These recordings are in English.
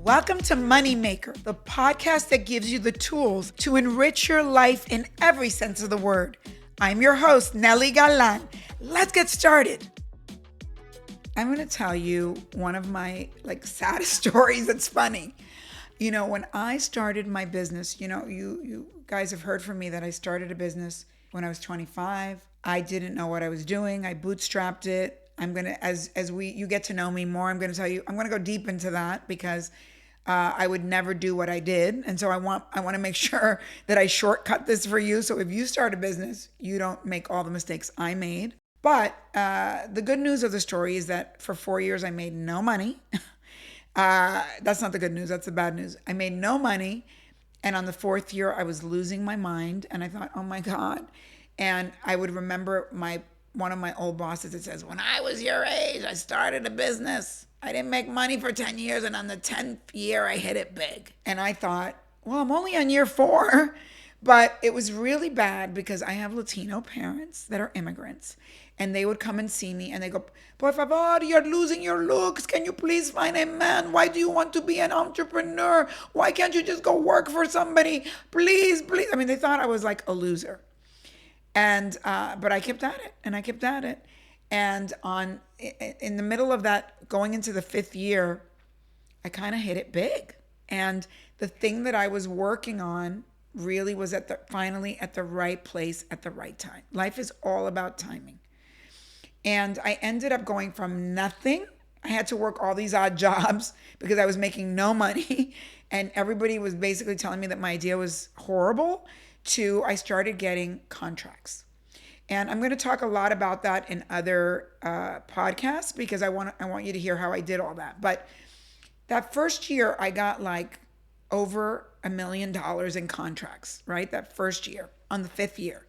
Welcome to Moneymaker, the podcast that gives you the tools to enrich your life in every sense of the word. I'm your host, Nely Galan. Let's get started. I'm going to tell you one of my saddest stories that's funny. You know, when I started my business, you guys have heard from me that I started a business when I was 25. I didn't know what I was doing. I bootstrapped it. I'm going to, as you get to know me more, I'm going to tell you, I'm going to go deep into that because I would never do what I did. And so I want to make sure that I shortcut this for you. So if you start a business, you don't make all the mistakes I made. But the good news of the story is that for 4 years, I made no money. That's not the good news. That's the bad news. I made no money. And on the fourth year, I was losing my mind. And I thought, oh my God. And I would remember one of my old bosses that says, when I was your age, I started a business. I didn't make money for 10 years. And on the 10th year, I hit it big. And I thought, well, I'm only on year 4. But it was really bad because I have Latino parents that are immigrants. And they would come and see me and they go, por favor, you're losing your looks. Can you please find a man? Why do you want to be an entrepreneur? Why can't you just go work for somebody? Please, please. I mean, they thought I was like a loser. And, but I kept at it and I kept at it. And in the middle of that, going into the 5th year, I kind of hit it big. And the thing that I was working on really was finally at the right place at the right time. Life is all about timing. And I ended up going from nothing. I had to work all these odd jobs because I was making no money. And everybody was basically telling me that my idea was horrible, to I started getting contracts. And I'm going to talk a lot about that in other podcasts because I want you to hear how I did all that. But that first year, I got over $1 million in contracts, right? That first year, on the 5th year.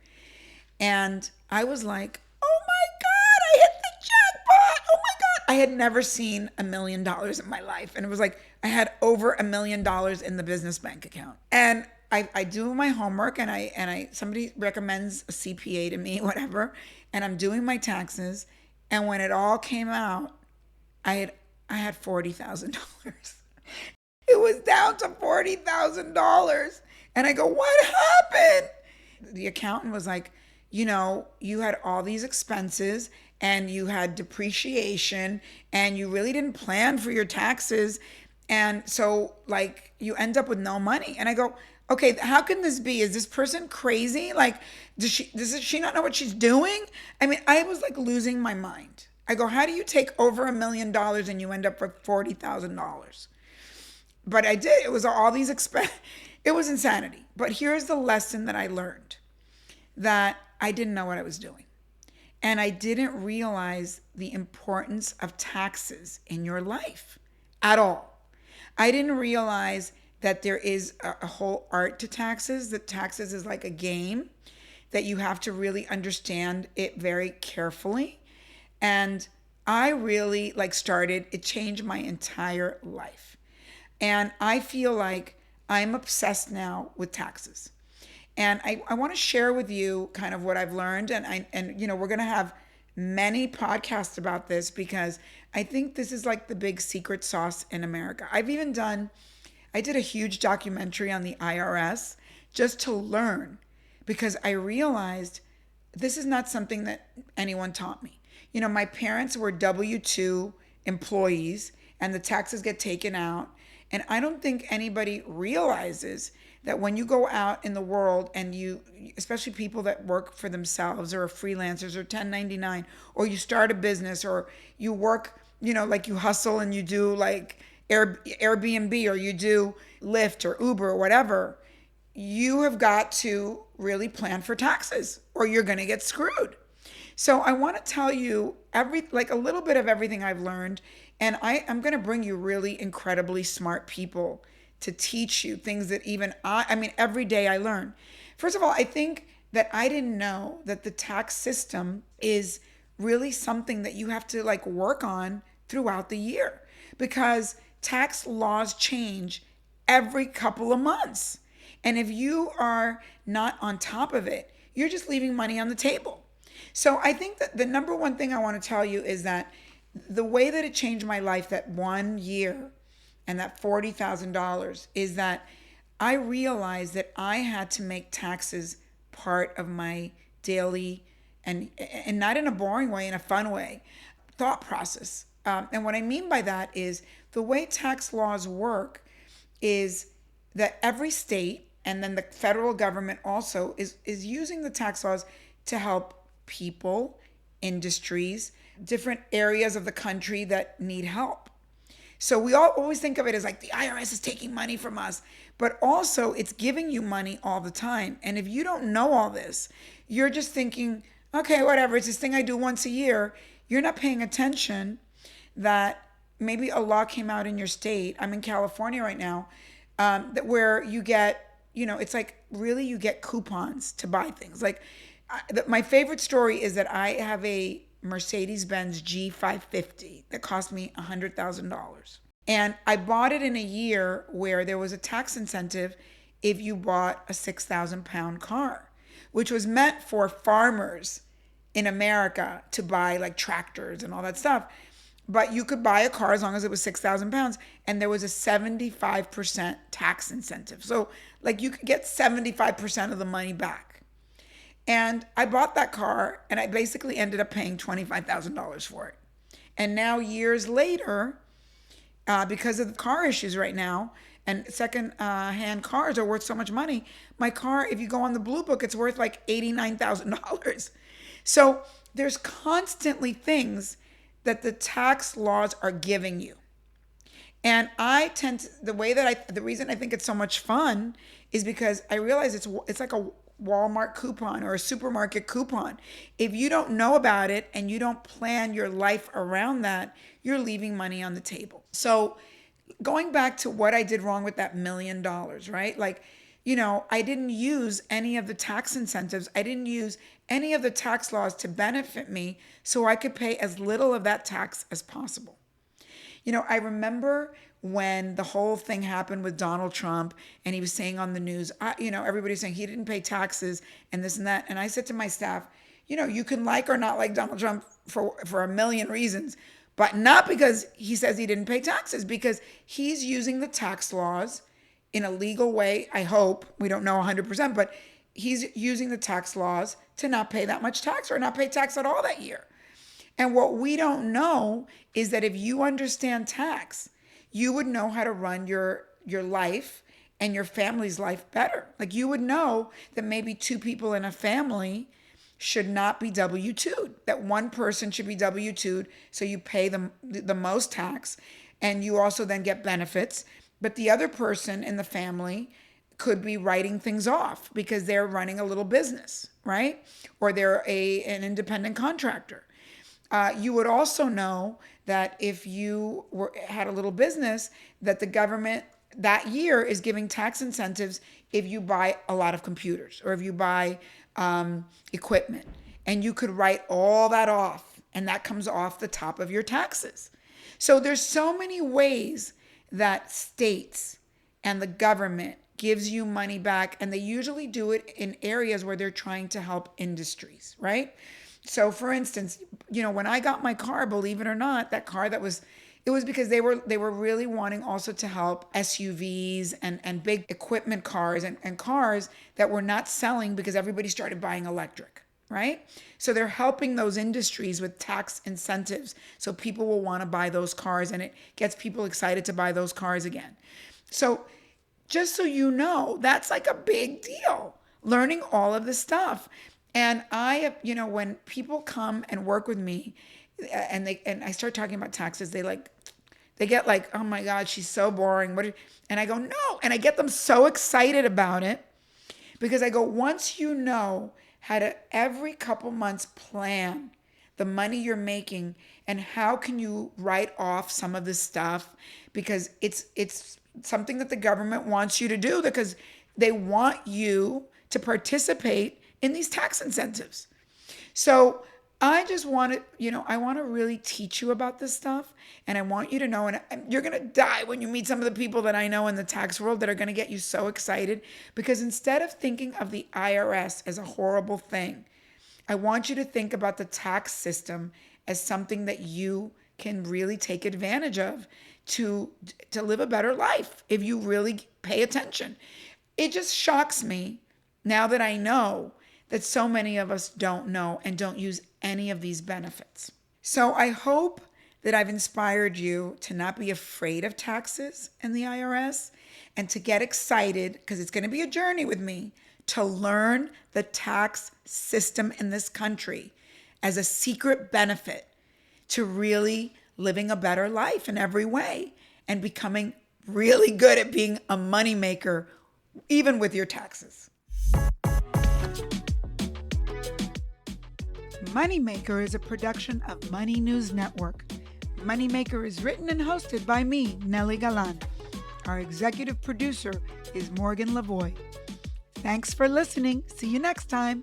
And I was like, oh my God, I hit the jackpot. Oh my God. I had never seen $1 million in my life. And it was like, I had over $1 million in the business bank account. And I do my homework and somebody recommends a CPA to me, whatever. And I'm doing my taxes. And when it all came out, I had $40,000. It was down to $40,000. And I go, what happened? The accountant was like, you had all these expenses and you had depreciation and you really didn't plan for your taxes. And so you end up with no money. And I go, okay, how can this be? Is this person crazy? Does she not know what she's doing? I mean, I was losing my mind. I go, how do you take over $1 million and you end up with $40,000? But I did. It was all these it was insanity. But here's the lesson that I learned, that I didn't know what I was doing. And I didn't realize the importance of taxes in your life at all. I didn't realize that there is a whole art to taxes, that taxes is like a game, that you have to really understand it very carefully. And I really it changed my entire life. And I feel like I'm obsessed now with taxes. And I want to share with you kind of what I've learned. And we're going to have many podcasts about this because I think this is the big secret sauce in America. I did a huge documentary on the IRS just to learn, because I realized this is not something that anyone taught me. My parents were W-2 employees and the taxes get taken out. And I don't think anybody realizes that when you go out in the world and especially people that work for themselves or are freelancers or 1099, or you start a business or you work, you hustle and you do Airbnb or you do Lyft or Uber or whatever, you have got to really plan for taxes or you're going to get screwed. So I want to tell you a little bit of everything I've learned. And I'm going to bring you really incredibly smart people to teach you things that even every day I learn. First of all, I think that I didn't know that the tax system is really something that you have to work on throughout the year, because tax laws change every couple of months. And if you are not on top of it, you're just leaving money on the table. So I think that the number one thing I want to tell you is that the way that it changed my life that one year, and that $40,000 is that I realized that I had to make taxes part of my daily, and not in a boring way, in a fun way, thought process. And what I mean by that is the way tax laws work is that every state and then the federal government also is using the tax laws to help people, industries, different areas of the country that need help. So we all always think of it as like the IRS is taking money from us, but also it's giving you money all the time. And if you don't know all this, you're just thinking, okay, whatever, it's this thing I do once a year. You're not paying attention that maybe a law came out in your state. I'm in California right now, that where you get, it's like really you get coupons to buy things. Like my favorite story is that I have a Mercedes-Benz G550 that cost me $100,000. And I bought it in a year where there was a tax incentive if you bought a 6,000-pound car, which was meant for farmers in America to buy like tractors and all that stuff. But you could buy a car as long as it was 6,000 pounds, and there was a 75% tax incentive. So like you could get 75% of the money back. And I bought that car and I basically ended up paying $25,000 for it. And now years later, because of the car issues right now, and second-hand cars are worth so much money, my car, if you go on the Blue Book, it's worth like $89,000. So there's constantly things that the tax laws are giving you. And I tend to, the reason I think it's so much fun is because I realize it's like a Walmart coupon or a supermarket coupon. If you don't know about it and you don't plan your life around that, you're leaving money on the table. So going back to what I did wrong with that $1 million, right? Like, I didn't use any of the tax incentives. I didn't use any of the tax laws to benefit me so I could pay as little of that tax as possible. I remember when the whole thing happened with Donald Trump and he was saying on the news, everybody's saying he didn't pay taxes and this and that. And I said to my staff, you can like or not like Donald Trump for a million reasons, but not because he says he didn't pay taxes, because he's using the tax laws in a legal way. I hope, we don't know 100%, but he's using the tax laws to not pay that much tax or not pay tax at all that year. And what we don't know is that if you understand tax, you would know how to run your life and your family's life better. Like you would know that maybe two people in a family should not be W-2'd, that one person should be W-2'd so you pay the most tax and you also then get benefits. But the other person in the family could be writing things off because they're running a little business, right? Or they're an independent contractor. You would also know that if you had a little business, that the government that year is giving tax incentives if you buy a lot of computers or if you buy equipment. And you could write all that off, and that comes off the top of your taxes. So there's so many ways that states and the government gives you money back, and they usually do it in areas where they're trying to help industries, right? So for instance, when I got my car, believe it or not, that car it was because they were really wanting also to help SUVs and big equipment cars and cars that were not selling because everybody started buying electric, right? So they're helping those industries with tax incentives so people will want to buy those cars, and it gets people excited to buy those cars again. So just so you know, that's like a big deal, learning all of this stuff. And when people come and work with me and I start talking about taxes, they get like, oh my God, she's so boring. And I go, no. And I get them so excited about it because I go, once you know how to every couple months plan the money you're making and how can you write off some of this stuff, because it's something that the government wants you to do because they want you to participate in these tax incentives. So I just want to, I want to really teach you about this stuff. And I want you to know, and you're going to die when you meet some of the people that I know in the tax world that are going to get you so excited, because instead of thinking of the IRS as a horrible thing, I want you to think about the tax system as something that you can really take advantage of to live a better life if you really pay attention. It just shocks me now that I know that so many of us don't know and don't use any of these benefits. So I hope that I've inspired you to not be afraid of taxes and the IRS and to get excited, because it's going to be a journey with me, to learn the tax system in this country as a secret benefit to really living a better life in every way and becoming really good at being a moneymaker, even with your taxes. Moneymaker is a production of Money News Network. Moneymaker is written and hosted by me, Nely Galan. Our executive producer is Morgan Lavoie. Thanks for listening. See you next time.